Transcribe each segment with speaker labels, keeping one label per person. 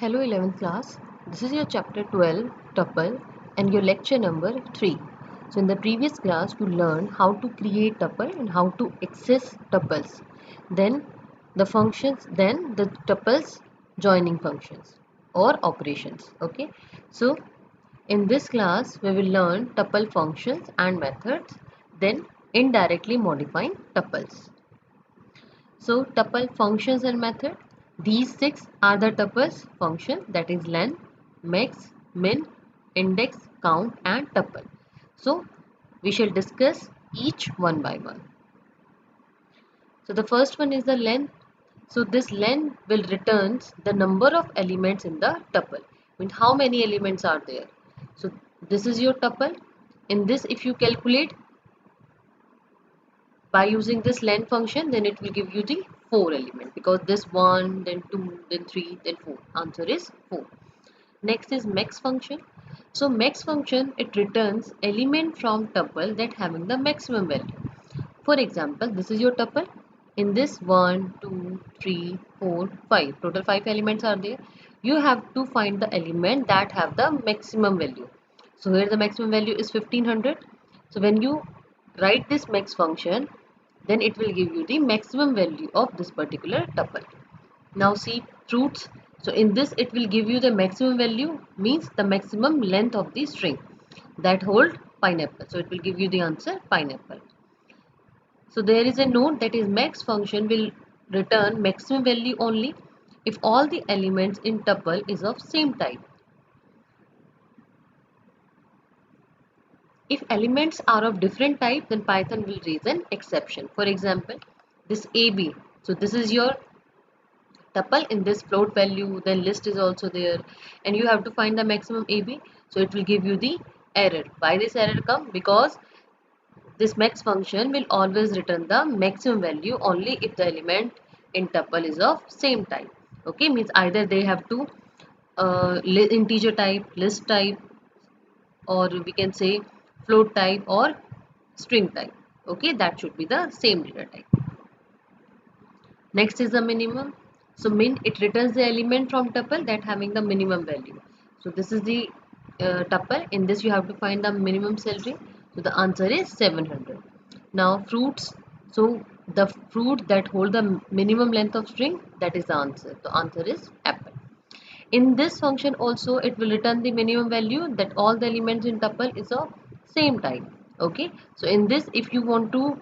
Speaker 1: Hello 11th class, this is your chapter 12 tuple and your lecture number 3. So in the previous class you learned how to create tuple and how to access tuples. Then the tuples joining functions or operations. Okay. So in this class we will learn tuple functions and methods, then indirectly modifying tuples. So tuple functions and method. These six are the tuples function, that is len, max, min, index, count and tuple. So we shall discuss each one by one. So the first one is the len. So this len will returns the number of elements in the tuple. Means how many elements are there. So this is your tuple. In this, if you calculate by using this len function, then it will give you the 4 element, because this 1, then 2, then 3, then 4. Answer is 4. Next is max function. So max function, it returns element from tuple that having the maximum value. For example, this is your tuple. In this 1, 2, 3, 4, 5, total 5 elements are there. You have to find the element that have the maximum value. So here the maximum value is 1500. So when you write this max function, then it will give you the maximum value of this particular tuple. Now see fruits. So in this it will give you the maximum value, means the maximum length of the string that hold pineapple. So it will give you the answer pineapple. So there is a note, that is max function will return maximum value only if all the elements in tuple is of same type. If elements are of different type, then Python will raise an exception. For example, this AB. So this is your tuple. In this float value, then list is also there, and you have to find the maximum AB. So it will give you the error. Why this error come? Because this max function will always return the maximum value only if the element in tuple is of same type. Okay, means either they have to integer type, list type, or we can say float type or string type. Okay, that should be the same data type. Next is the minimum. So min, it returns the element from tuple that having the minimum value. So this is the tuple. In this you have to find the minimum salary. So the answer is 700. Now fruits. So the fruit that hold the minimum length of string, that is the answer. The answer is apple. In this function also it will return the minimum value that all the elements in tuple is of same type. Okay. So in this, if you want to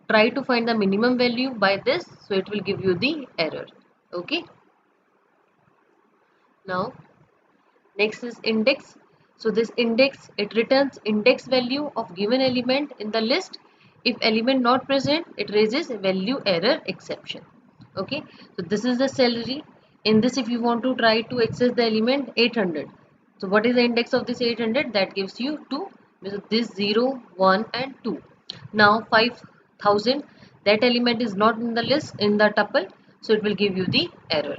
Speaker 1: try to find the minimum value by this, so it will give you the error. Okay. Now next is index. So this index, it returns index value of given element in the list. If element not present, it raises a value error exception. Okay. So this is the salary. In this, if you want to try to access the element 800, so what is the index of this 800? That gives you 2. This 0, 1 and 2. Now 5000, that element is not in the list, in the tuple, so it will give you the error.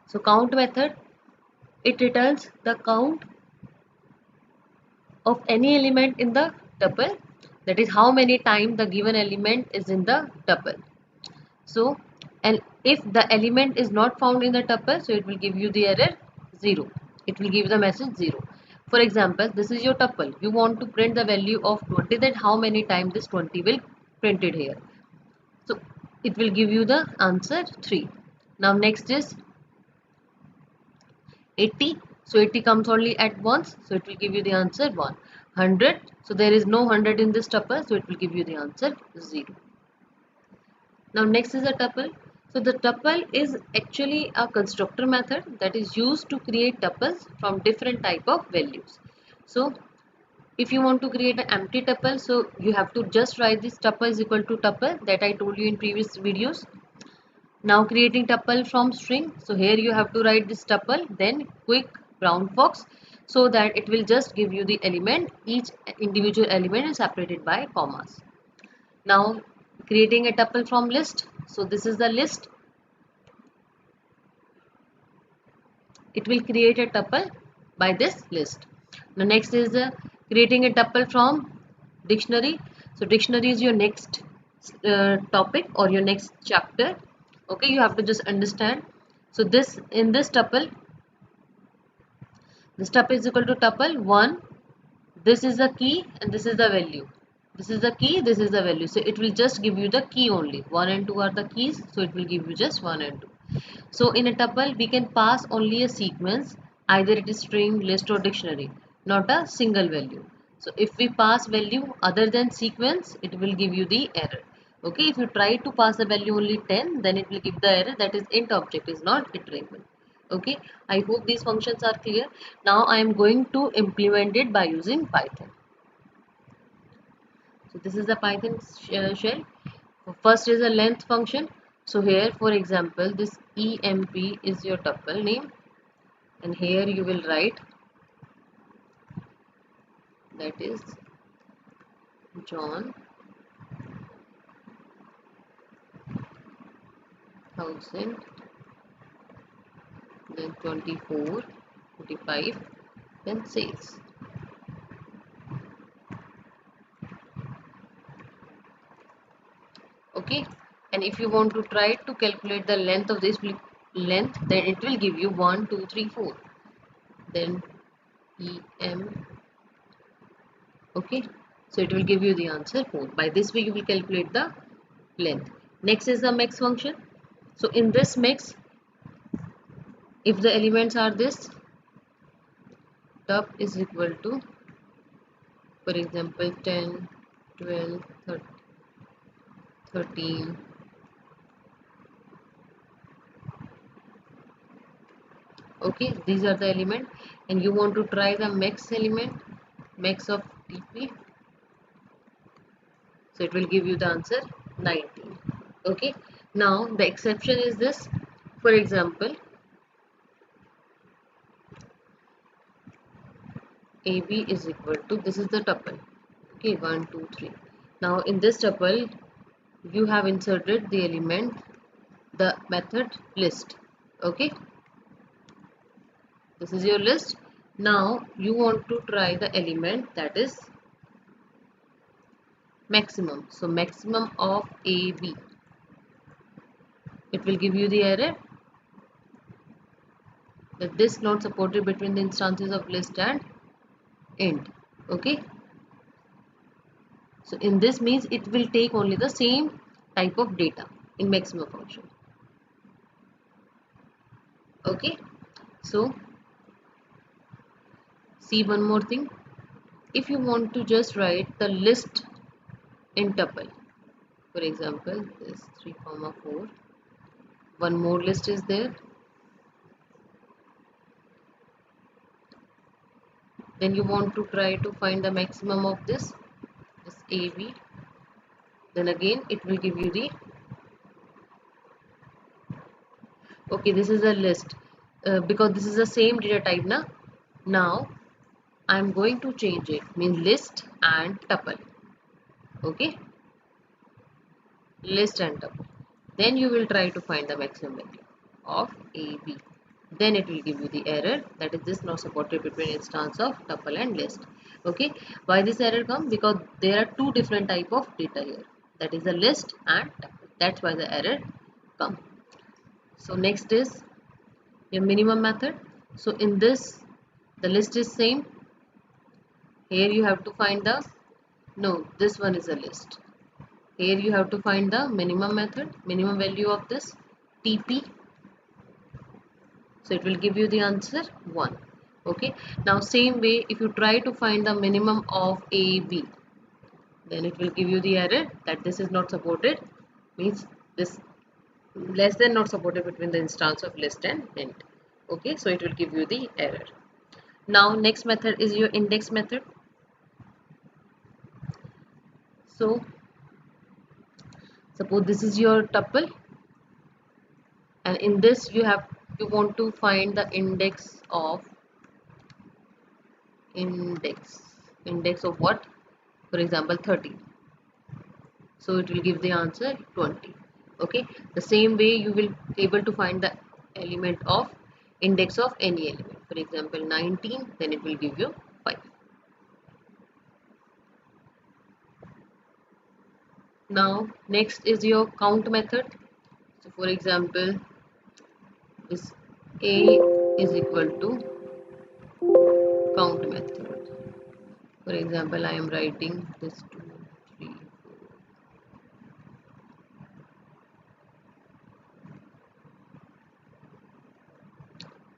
Speaker 1: So count method, it returns the count of any element in the tuple, that is how many times the given element is in the tuple. So, and if the element is not found in the tuple, so it will give you the error 0. It will give the message 0. For example, this is your tuple. You want to print the value of 20, that how many times this 20 will printed here. So it will give you the answer 3. Now next is 80. So 80 comes only at once, so it will give you the answer 1. 100. So there is no 100 in this tuple, so it will give you the answer 0. Now next is a tuple. So the tuple is actually a constructor method that is used to create tuples from different type of values. So if you want to create an empty tuple, so you have to just write this tuple is equal to tuple that I told you in previous videos. Now creating tuple from string. So here you have to write this tuple, then quick brown fox, so that it will just give you the element. Each individual element is separated by commas. Now creating a tuple from list. So this is the list. It will create a tuple by this list. Now next is creating a tuple from dictionary. So dictionary is your next topic or your next chapter. Okay, you have to just understand. So this in this tuple is equal to tuple 1. This is the key and this is the value. This is the key, this is the value. So it will just give you the key only. 1 and 2 are the keys, so it will give you just 1 and 2. So in a tuple, we can pass only a sequence, either it is string, list or dictionary, not a single value. So if we pass value other than sequence, it will give you the error. Okay, if you try to pass a value only 10, then it will give the error that is int object is not iterable. Okay, I hope these functions are clear. Now I am going to implement it by using Python. So this is the Python shell. First is a length function. So here, for example, this emp is your tuple name, and here you will write that is John 1000, then 24, 25, then sales. Okay, and if you want to try to calculate the length of this length, then it will give you 1, 2, 3, 4. Then em. Okay, so it will give you the answer 4. By this way, you will calculate the length. Next is the max function. So in this max, if the elements are this, tup is equal to, for example, 10, 12, 13. Okay, these are the element, and you want to try the max element, max of TP. So it will give you the answer 19. Okay, now the exception is this. For example, AB is equal to, this is the tuple. Okay, 1, 2, 3. Now in this tuple, you have inserted the element, the method list. Okay, this is your list. Now you want to try the element that is maximum. So maximum of AB. It will give you the error that this not supported between the instances of list and int. Okay. So in this means it will take only the same type of data in maximum function. Okay. So see one more thing. If you want to just write the list in tuple, for example, this 3, 4, one more list is there. Then you want to try to find the maximum of this AB. Then again it will give you the, okay, this is a list, because this is the same data type now. Now I'm going to change it, means list and tuple. Okay, list and tuple. Then you will try to find the maximum value of AB. Then it will give you the error that is this not supported between instance of tuple and list. Okay, why this error come? Because there are two different type of data here, that is the list and tuple. That's why the error come. So next is your minimum method. So in this, the list is same. Here you have to find the, no, this one is a list. Here you have to find the minimum method, minimum value of this TP. So it will give you the answer 1. Okay, now same way, if you try to find the minimum of AB, then it will give you the error that this is not supported, means this less than not supported between the instance of list and int. Okay, so it will give you the error. Now next method is your index method. So suppose this is your tuple, and in this you want to find the index of what, for example 30. So it will give the answer 20. Okay, the same way you will able to find the element of index of any element, for example 19, then it will give you 5. Now next is your count method. So for example, is a is equal to count method. For example, I am writing this 2 3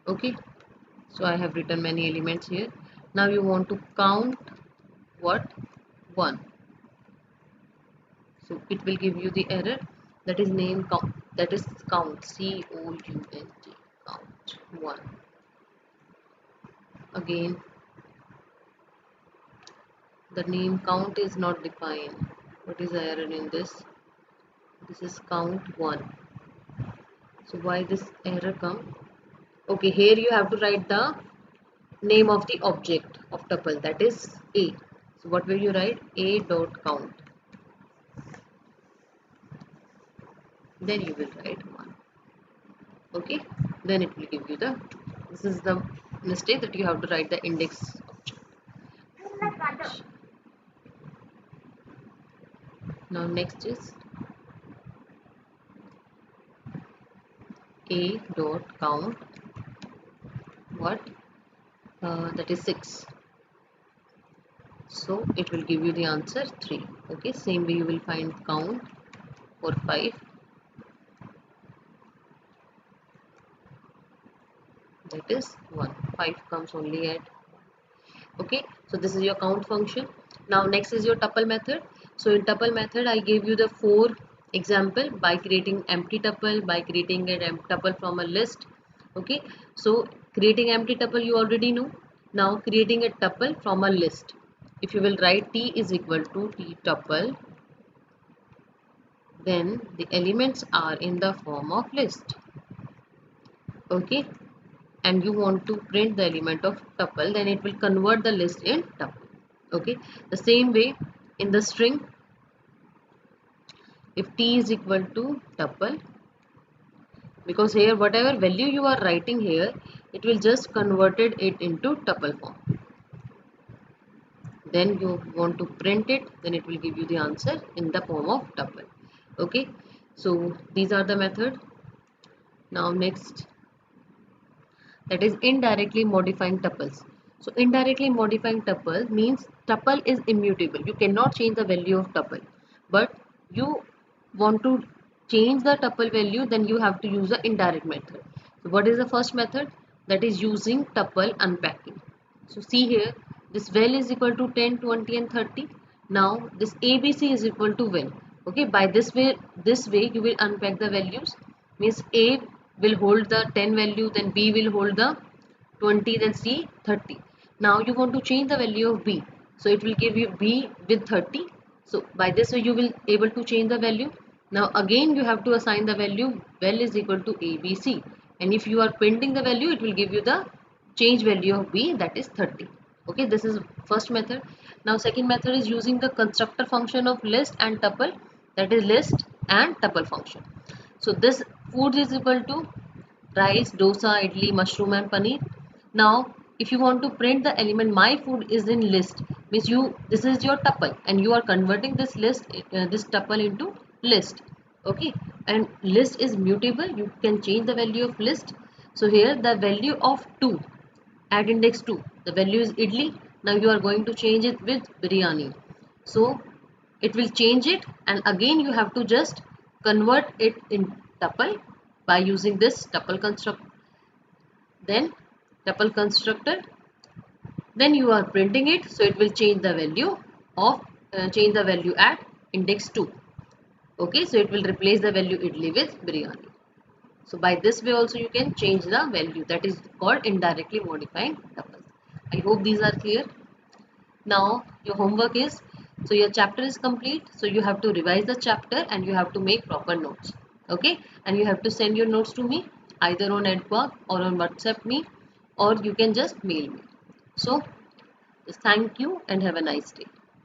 Speaker 1: 4. Okay, so I have written many elements here. Now you want to count what? 1. So it will give you the error, that is name count, that is count, count, count 1. Again, the name count is not defined. What is the error in this? This is count 1. So why this error come? Okay, here you have to write the name of the object of tuple, that is a. So what will you write? A dot count. Then you will write 1. Okay, then it will give you the, this is the mistake, that you have to write the index object. Now next is a dot count what, that is 6. So it will give you the answer 3. Okay, same way you will find count for 5, that is 1. 5 comes only at, okay, so this is your count function. Now next is your tuple method. So in tuple method I gave you the 4 example by creating empty tuple, by creating an empty tuple from a list. Okay, so creating empty tuple you already know. Now creating a tuple from a list, if you will write t is equal to t tuple, then the elements are in the form of list. Okay, and you want to print the element of tuple, then it will convert the list in tuple. Okay, the same way in the string, if t is equal to tuple, because here whatever value you are writing here, it will just converted it into tuple form. Then you want to print it, then it will give you the answer in the form of tuple. Okay, so these are the method. Now next, that is indirectly modifying tuples. So indirectly modifying tuple means tuple is immutable. You cannot change the value of tuple, but you want to change the tuple value, then you have to use the indirect method. So what is the first method? That is using tuple unpacking. So see here, this val is equal to 10, 20 and 30. Now this ABC is equal to val. Okay, by this way you will unpack the values. Means A will hold the 10 value, then B will hold the 20, then C 30. Now you want to change the value of B. So it will give you B with 30. So by this way you will able to change the value. Now again you have to assign the value val is equal to ABC. And if you are printing the value, it will give you the change value of B, that is 30. Okay, this is first method. Now second method is using the constructor function of list and tuple, that is list and tuple function. So this food is equal to rice, dosa, idli, mushroom and paneer. Now if you want to print the element my food is in list, means you, this is your tuple and you are converting this list, this tuple into list. Okay, and list is mutable, you can change the value of list. So here the value of 2 at index 2, the value is idli. Now you are going to change it with biryani. So it will change it, and again you have to just convert it in tuple by using this tuple construct, then tuple constructor, then you are printing it, so it will change the value of change the value at index 2. Okay, so it will replace the value idli with biryani. So by this way also you can change the value, that is called indirectly modifying tuples. I hope these are clear. Now your homework is, so your chapter is complete, so you have to revise the chapter and you have to make proper notes. Okay, and you have to send your notes to me either on Edquark or on WhatsApp me, or you can just mail me. So just thank you and have a nice day.